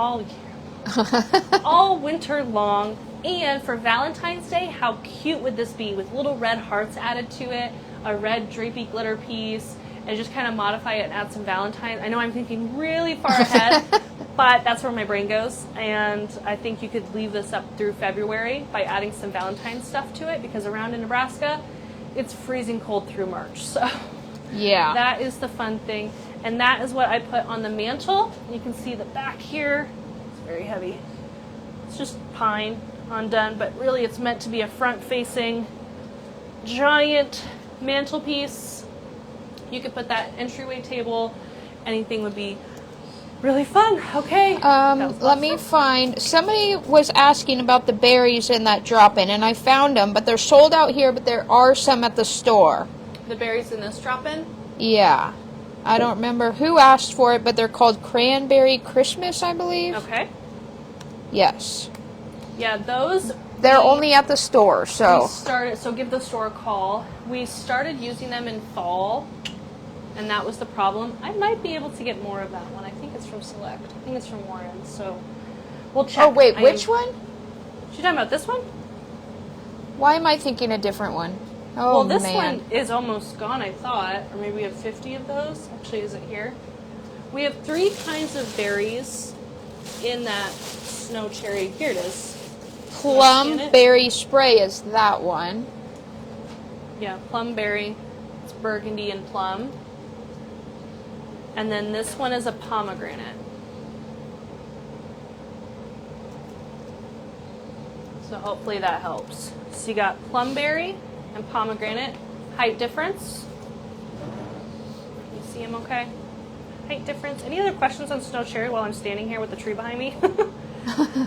all winter long. And for Valentine's Day, how cute would this be with little red hearts added to it, a red drapey glitter piece, and just kind of modify it and add some Valentine. I know I'm thinking really far ahead, but that's where my brain goes. And I think you could leave this up through February by adding some Valentine stuff to it, because around in Nebraska, it's freezing cold through March. So Yeah. that is the fun thing. And that is what I put on the mantle. You can see the back here. It's very heavy. It's just pine undone, but really it's meant to be a front-facing giant mantelpiece. You could put that entryway table. Anything would be really fun. Okay. Let me find. Somebody was asking about the berries in that drop-in, and I found them, but they're sold out here. But there are some at the store. The berries in this drop-in. Yeah, I don't remember who asked for it, but they're called Cranberry Christmas, I believe. Okay. Yes, Yeah, those. they're we- only at the store. We So started, so give the store a call. We started using them in fall, and that was the problem. I might be able to get more of that one. I think it's from Select. I think it's from Warren. So we'll check. oh wait, I which am- one? You talking about this one? Why am I thinking a different one? Oh Well, this man. one is almost gone, I thought, or maybe we have 50 of those. Actually, is it here? We have 3 kinds of berries in that snow cherry. Here it is. Plum Scan it. berry spray is that one. Yeah, plum berry. It's burgundy and plum. And then this one is a pomegranate. So hopefully that helps. So you got plum berry and pomegranate. Height difference. You see them okay? Height difference. Any other questions on snow cherry while I'm standing here with the tree behind me?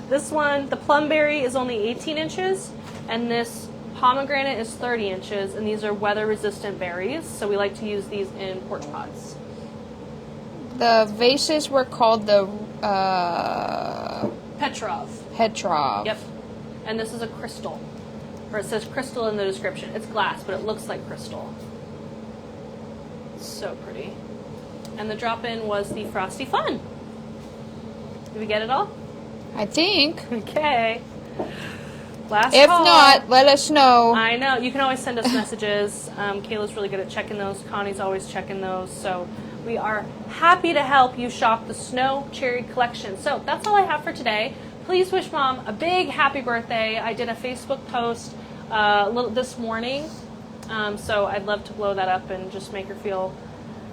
This one, the plum berry is only 18 inches, and this pomegranate is 30 inches, and these are weather-resistant berries, so we like to use these in porch pots. The vases were called the Petrov. Petrov. Yep. And this is a crystal. Or it says crystal in the description. It's glass, but it looks like crystal. So pretty. And the drop-in was the Frosty Fun. Did we get it all? I think. Okay. Last If call. not, let us know. I know. You can always send us messages. Kayla's really good at checking those. Connie's always checking those. So we are happy to help you shop the Snow Cherry Collection. So that's all I have for today. Please wish Mom a big happy birthday. I did a Facebook post this morning. So I'd love to blow that up and just make her feel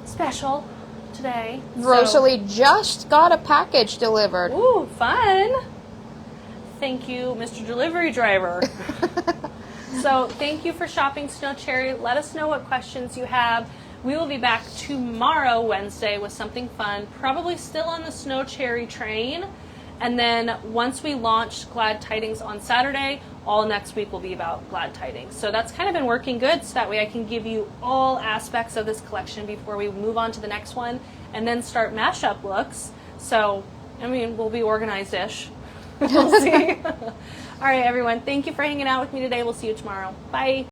special today. Rosalie just got a package delivered. Ooh, fun. Thank you, Mr. Delivery Driver. So thank you for shopping Snow Cherry. Let us know what questions you have. We will be back tomorrow, Wednesday, with something fun, probably still on the Snow Cherry train. And then once we launch Glad Tidings on Saturday, all next week will be about Glad Tidings. So that's kind of been working good, so that way I can give you all aspects of this collection before we move on to the next one and then start mashup looks. So, I mean, we'll be organized-ish. We'll see. All right, everyone. Thank you for hanging out with me today. We'll see you tomorrow. Bye.